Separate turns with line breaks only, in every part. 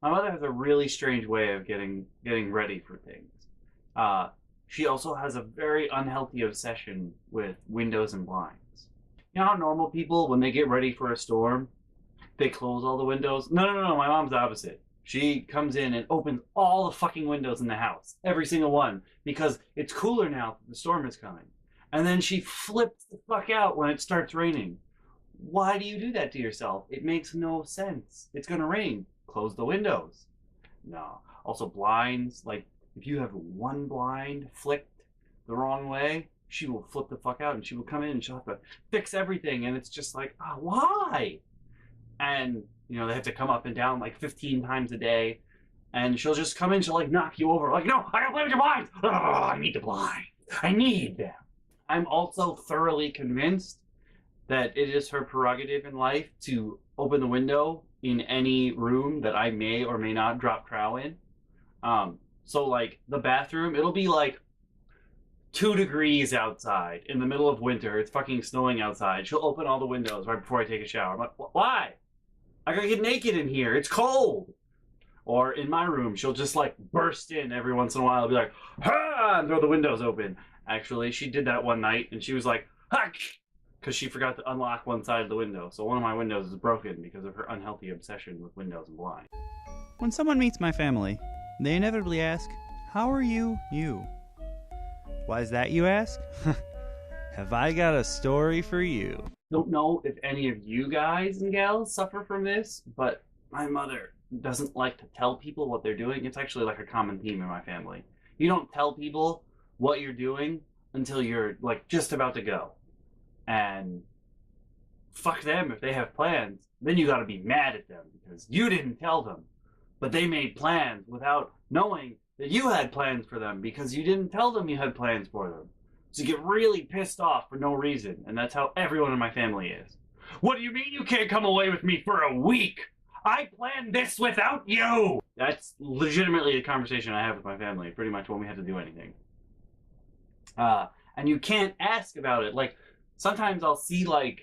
My mother has a really strange way of getting ready for things. Uh, she also has a very unhealthy obsession with windows and blinds. You know how normal people, when they get ready for a storm, they close all the windows? No, no, no, no. My mom's the opposite. She comes in and opens all the fucking windows in the house, every single one, because it's cooler now that the storm is coming. And then she flips the fuck out when it starts raining. Why do you do that to yourself? It makes no sense. It's gonna rain. Close the windows. No. Also, blinds. Like, if you have one blind flicked the wrong way, she will flip the fuck out and she will come in and she'll have to fix everything. And it's just like, oh, why? And, you know, they have to come up and down like 15 times a day. And she'll just come in, she'll like knock you over. Like, no, I gotta play with your blinds. Oh, I need the blinds. I need them. I'm also thoroughly convinced that it is her prerogative in life to open the window in any room that I may or may not drop trow in. So like the bathroom, it'll be like 2 degrees outside in the middle of winter. It's fucking snowing outside. She'll open all the windows right before I take a shower. I'm like, why? I gotta get naked in here. It's cold. Or in my room, she'll just like burst in every once in a while and be like, ha! And throw the windows open. Actually, she did that one night and she was like, ha! Because she forgot to unlock one side of the window. So one of my windows is broken because of her unhealthy obsession with windows and blinds.
When someone meets my family, they inevitably ask, "How are you, you?" Why is that, you ask? Have I got a story for you?
Don't know if any of you guys and gals suffer from this, but my mother doesn't like to tell people what they're doing. It's actually like a common theme in my family. You don't tell people what you're doing until you're like just about to go. And fuck them if they have plans. Then you gotta be mad at them because you didn't tell them. But they made plans without knowing that you had plans for them because you didn't tell them you had plans for them. So you get really pissed off for no reason. And that's how everyone in my family is. What do you mean you can't come away with me for a week? I planned this without you! That's legitimately the conversation I have with my family, pretty much when we have to do anything. And you can't ask about it. Like, sometimes I'll see like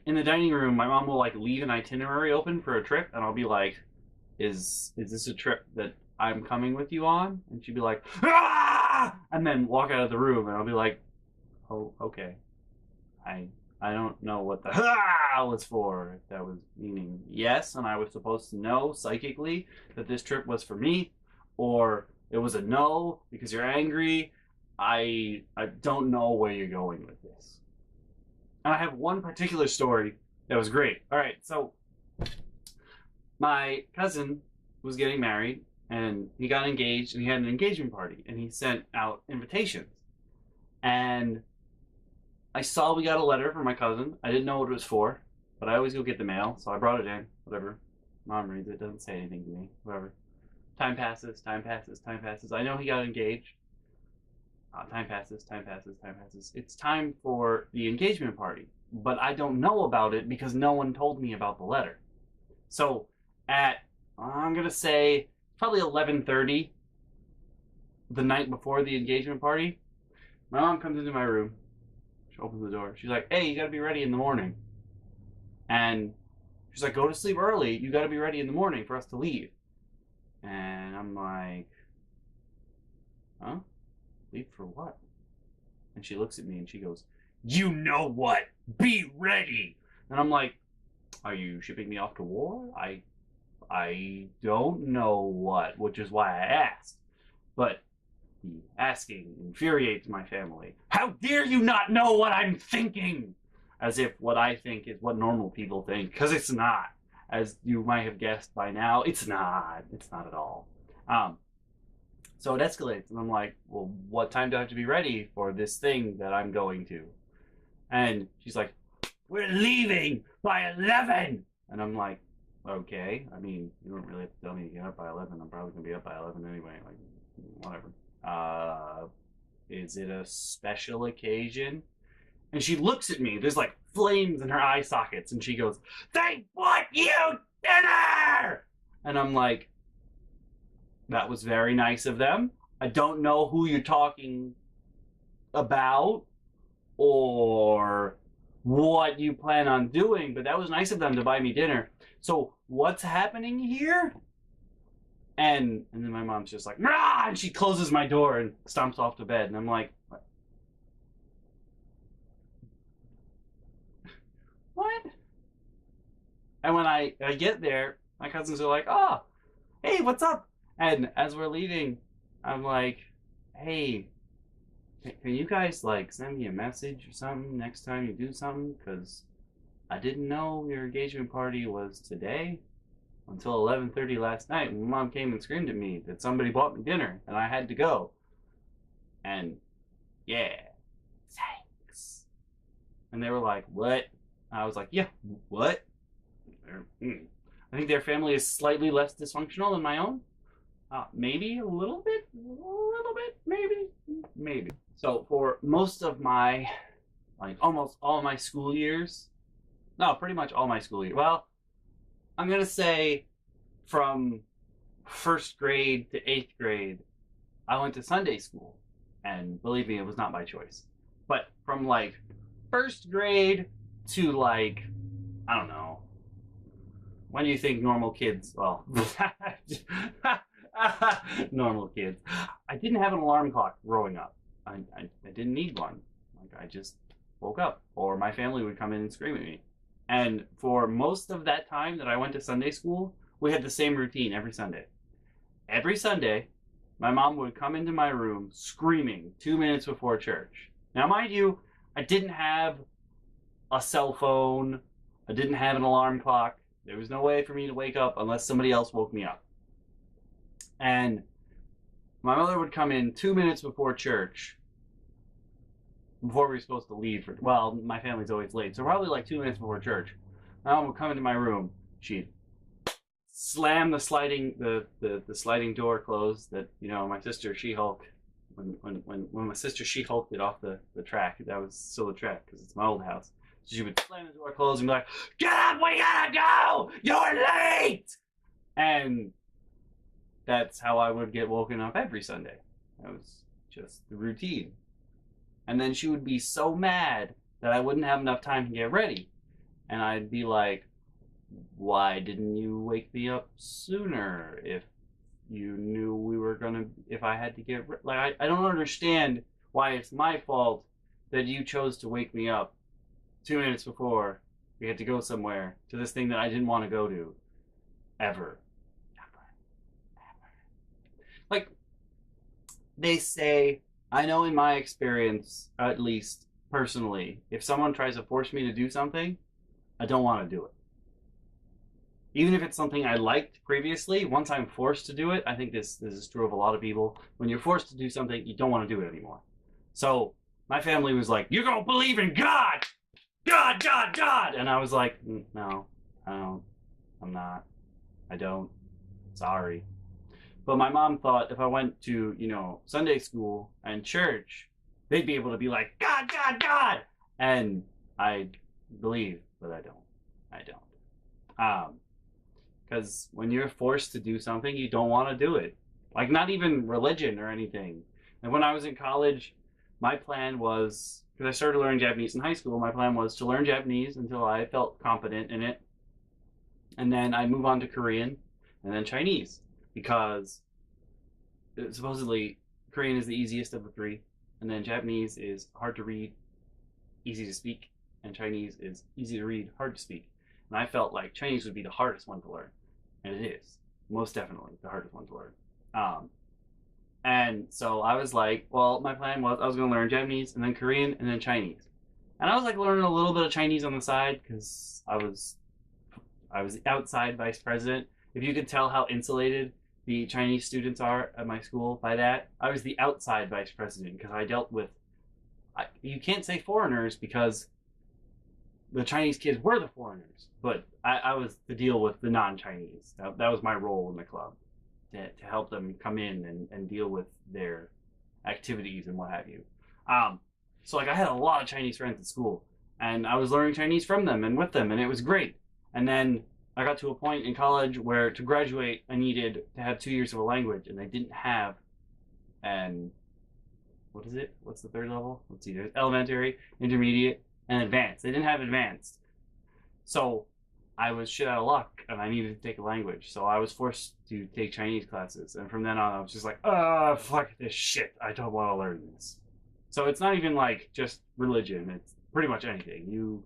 in the dining room, my mom will like leave an itinerary open for a trip, and I'll be like, "Is this a trip that I'm coming with you on?" And she'd be like, "Ah!" And then walk out of the room, and I'll be like, "Oh, okay. I don't know what the ah was for. If that was meaning yes, and I was supposed to know psychically that this trip was for me, or it was a no because you're angry. I don't know where you're going with this." And I have one particular story that was great. All right, so my cousin was getting married, and he got engaged, and he had an engagement party, and he sent out invitations. And I saw we got a letter from my cousin. I didn't know what it was for, but I always go get the mail, so I brought it in. Whatever. Mom reads it, doesn't say anything to me. Whatever. Time passes, time passes, time passes. I know he got engaged. Time passes, time passes, time passes. It's time for the engagement party, but I don't know about it because no one told me about the letter. So at, I'm going to say, probably 11:30, the night before the engagement party, my mom comes into my room. She opens the door. She's like, "Hey, you got to be ready in the morning." And she's like, "Go to sleep early. You got to be ready in the morning for us to leave." And I'm like, "Huh? Leave for what?" And she looks at me and she goes, "You know what? Be ready." And I'm like, "Are you shipping me off to war? I don't know what," which is why I asked. But the asking infuriates my family. How dare you not know what I'm thinking? As if what I think is what normal people think, because it's not. As you might have guessed by now, it's not. It's not at all. So it escalates, and I'm like, "Well, what time do I have to be ready for this thing that I'm going to?" And she's like, "We're leaving by 11!" And I'm like, "Okay. I mean, you don't really have to tell me to get up by 11. I'm probably going to be up by 11 anyway. Like, whatever. Is it a special occasion?" And she looks at me. There's like flames in her eye sockets, and she goes, "They bought you dinner!" And I'm like, "That was very nice of them. I don't know who you're talking about or what you plan on doing, but that was nice of them to buy me dinner. So what's happening here?" And then my mom's just like, "Rah!" And she closes my door and stomps off to bed. And I'm like, what? And when I get there, my cousins are like, oh, hey, what's up? And as we're leaving, I'm like, hey, can you guys like send me a message or something next time you do something? Because I didn't know your engagement party was today until 11:30 last night. When mom came and screamed at me that somebody bought me dinner and I had to go. And yeah, thanks. And they were like, what? I was like, yeah, what? I think their family is slightly less dysfunctional than my own. Maybe a little bit, maybe. So for most of my, like almost all my school years, no, pretty much all my school years. Well, I'm gonna say from first grade to eighth grade, I went to Sunday school, and believe me, it was not by choice. But from like first grade to like, I don't know, when do you think normal kids? Well, normal kids. I didn't have an alarm clock growing up. I didn't need one. Like I just woke up, or my family would come in and scream at me. And for most of that time that I went to Sunday school, we had the same routine every Sunday. Every Sunday, my mom would come into my room screaming 2 minutes before church. Now, mind you, I didn't have a cell phone. I didn't have an alarm clock. There was no way for me to wake up unless somebody else woke me up. And my mother would come in 2 minutes before church, before we were supposed to leave. Well, my family's always late, so probably like 2 minutes before church. My mom would come into my room. She'd slam the sliding door closed. That my sister She-Hulk. When my sister She-Hulked it off the track, that was still the track because it's my old house. So she would slam the door closed and be like, "Get up, we gotta go! You're late!" And that's how I would get woken up every Sunday. That was just the routine. And then she would be so mad that I wouldn't have enough time to get ready. And I'd be like, why didn't you wake me up sooner if you knew we were gonna, if I had to get, like, I don't understand why it's my fault that you chose to wake me up 2 minutes before we had to go somewhere to this thing that I didn't want to go to ever. Like, they say, I know in my experience, at least personally, if someone tries to force me to do something, I don't want to do it. Even if it's something I liked previously, once I'm forced to do it, I think this is true of a lot of people. When you're forced to do something, you don't want to do it anymore. So my family was like, "You're gonna believe in God! God, God, God!" And I was like, "No, I don't. I'm not. I don't. Sorry." But my mom thought if I went to, Sunday school and church, they'd be able to be like, "God, God, God!" And I believe, but I don't. I don't. Because when you're forced to do something, you don't want to do it. Like, not even religion or anything. And when I was in college, my plan was, because I started learning Japanese in high school, my plan was to learn Japanese until I felt competent in it. And then I'd move on to Korean and then Chinese. Because supposedly Korean is the easiest of the three. And then Japanese is hard to read, easy to speak. And Chinese is easy to read, hard to speak. And I felt like Chinese would be the hardest one to learn. And it is. Most definitely the hardest one to learn. And so I was like, well, my plan was I was going to learn Japanese and then Korean and then Chinese. And I was like learning a little bit of Chinese on the side because I was outside vice president. If you could tell how insulated the Chinese students are at my school by that, I was the outside vice president because I dealt with, you can't say foreigners because the Chinese kids were the foreigners, but I was to deal with the non-Chinese. That was my role in the club, to help them come in and deal with their activities and what have you. So like I had a lot of Chinese friends at school, and I was learning Chinese from them and with them, and it was great. And then I got to a point in college where to graduate, I needed to have 2 years of a language, and I didn't have. And what is it? What's the third level? Let's see. There's elementary, intermediate, and advanced. They didn't have advanced. So I was shit out of luck and I needed to take a language. So I was forced to take Chinese classes. And from then on, I was just like, fuck this shit. I don't want to learn this. So it's not even like just religion. It's pretty much anything. You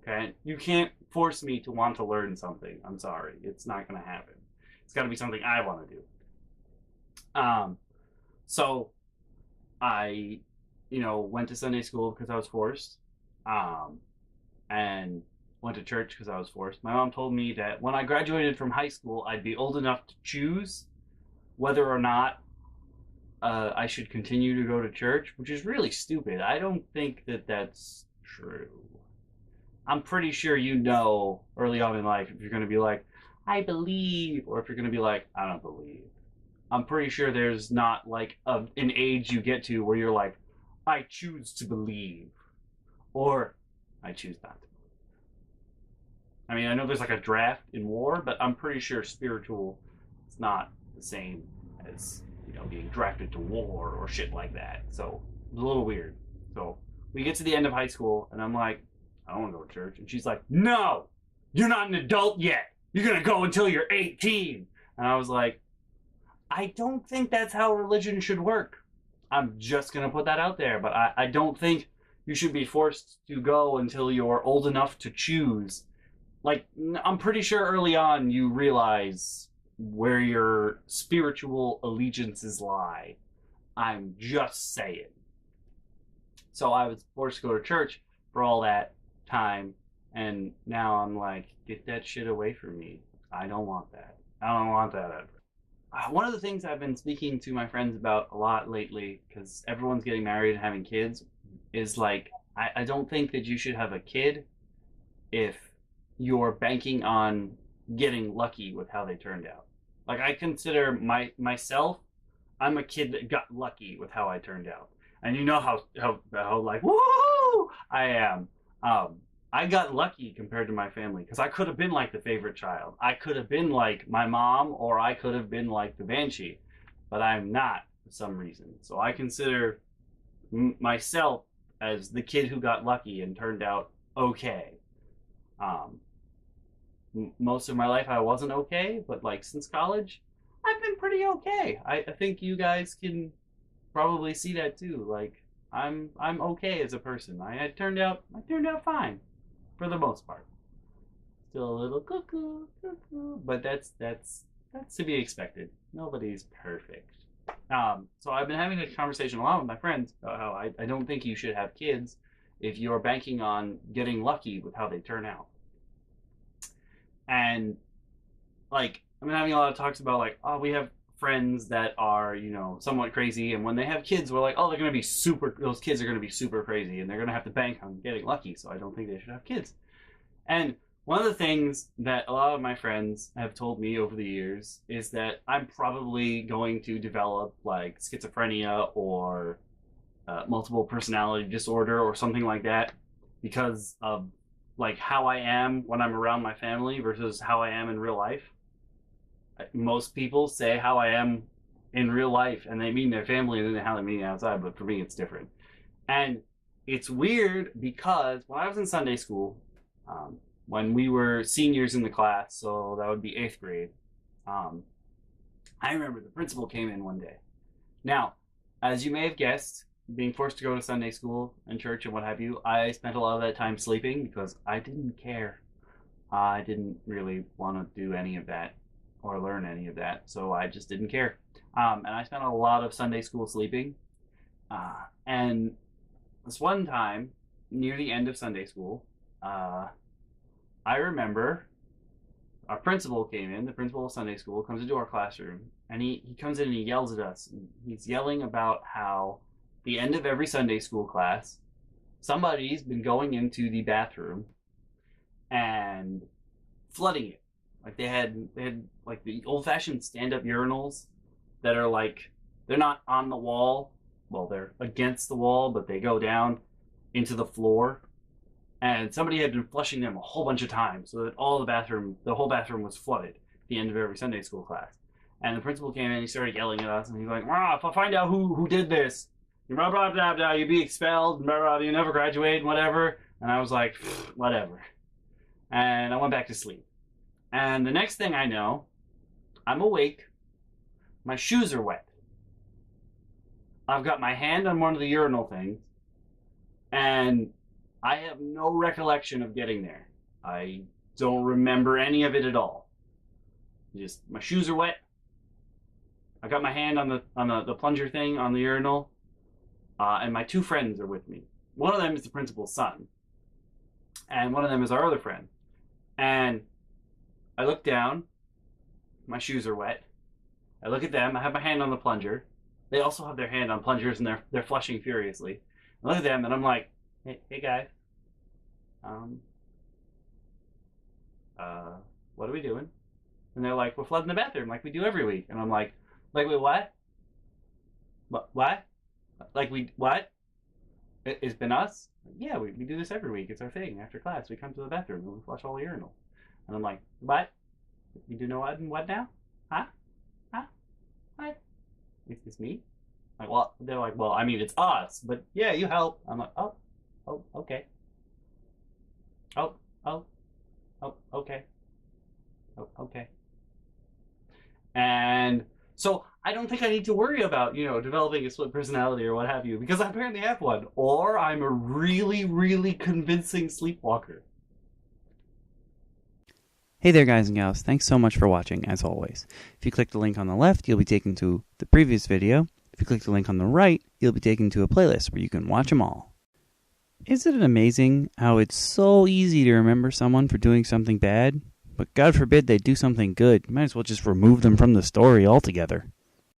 can't force me to want to learn something. I'm sorry. It's not going to happen. It's got to be something I want to do. So I, went to Sunday school because I was forced. And went to church because I was forced. My mom told me that when I graduated from high school, I'd be old enough to choose whether or not I should continue to go to church, which is really stupid. I don't think that that's true. I'm pretty sure early on in life if you're going to be like, I believe, or if you're going to be like, I don't believe. I'm pretty sure there's not like an age you get to where you're like, I choose to believe, or I choose not to. I mean, I know there's like a draft in war, but I'm pretty sure spiritual is not the same as, being drafted to war or shit like that. So it's a little weird. So we get to the end of high school, and I'm like, I don't want to go to church. And she's like, no, you're not an adult yet. You're going to go until you're 18. And I was like, I don't think that's how religion should work. I'm just going to put that out there. But I don't think you should be forced to go until you're old enough to choose. Like, I'm pretty sure early on you realize where your spiritual allegiances lie. I'm just saying. So I was forced to go to church for all that time, and now I'm like, get that shit away from me. I don't want that. I don't want that ever. One of the things I've been speaking to my friends about a lot lately, because everyone's getting married and having kids, is like, I don't think that you should have a kid if you're banking on getting lucky with how they turned out. Like, I consider myself, I'm a kid that got lucky with how I turned out. And you know how like, woo I am. I got lucky compared to my family because I could have been like the favorite child. I could have been like my mom, or I could have been like the Banshee, but I'm not for some reason. So I consider myself as the kid who got lucky and turned out okay. Most of my life I wasn't okay, but like since college, I've been pretty okay. I think you guys can probably see that too. Like I'm okay as a person. I turned out fine for the most part. Still a little cuckoo, but that's to be expected. Nobody's perfect. So I've been having a conversation a lot with my friends about how I don't think you should have kids if you're banking on getting lucky with how they turn out. And like I've been having a lot of talks about like, oh, we have friends that are, somewhat crazy, and when they have kids, we're like, oh, those kids are gonna be super crazy, and they're gonna have to bank on getting lucky, so I don't think they should have kids. And one of the things that a lot of my friends have told me over the years is that I'm probably going to develop like schizophrenia or multiple personality disorder or something like that because of like how I am when I'm around my family versus how I am in real life. Most people say how I am in real life and they mean their family and then how they mean outside, but for me it's different. And it's weird because when I was in Sunday school, when we were seniors in the class, so that would be 8th grade, I remember the principal came in one day. Now, as you may have guessed, being forced to go to Sunday school and church and what have you, I spent a lot of that time sleeping because I didn't care. I didn't really want to do any of that or learn any of that, so I just didn't care. And I spent a lot of Sunday school sleeping. And this one time, near the end of Sunday school, I remember our principal came in, the principal of Sunday school, comes into our classroom, and he comes in and he yells at us. He's yelling about how the end of every Sunday school class, somebody's been going into the bathroom and flooding it. Like they had like the old-fashioned stand-up urinals that are like, they're not on the wall. Well, they're against the wall, but they go down into the floor. And somebody had been flushing them a whole bunch of times so that the whole bathroom was flooded at the end of every Sunday school class. And the principal came in and he started yelling at us, and he's like, if I find out who did this, blah, blah, blah, blah, you'd be expelled, blah, blah, you never graduate, whatever. And I was like, whatever. And I went back to sleep. And the next thing I know, I'm awake. My shoes are wet. I've got my hand on one of the urinal things, and I have no recollection of getting there. I don't remember any of it at all. Just my shoes are wet. I got my hand on the plunger thing on the urinal, and my two friends are with me. One of them is the principal's son, and one of them is our other friend. And I look down. My shoes are wet. I look at them. I have my hand on the plunger. They also have their hand on plungers, and they're flushing furiously. I look at them, and I'm like, "Hey guys, what are we doing?" And they're like, "We're flooding the bathroom like we do every week." And I'm like, wait, what? What? Like what? It's been us? Yeah, we do this every week. It's our thing. After class, we come to the bathroom and we flush all the urinal. And I'm like, what? You do know what and what now? Huh? What? It's me? Like, well, they're like, well, I mean, it's us, but yeah, you help. I'm like, oh, okay. Oh, okay. Oh, okay. And so I don't think I need to worry about, developing a split personality or what have you, because I apparently have one. Or I'm a really, really convincing sleepwalker.
Hey there, guys and gals. Thanks so much for watching, as always. If you click the link on the left, you'll be taken to the previous video. If you click the link on the right, you'll be taken to a playlist where you can watch them all. Isn't it amazing how it's so easy to remember someone for doing something bad? But God forbid they do something good. You might as well just remove them from the story altogether.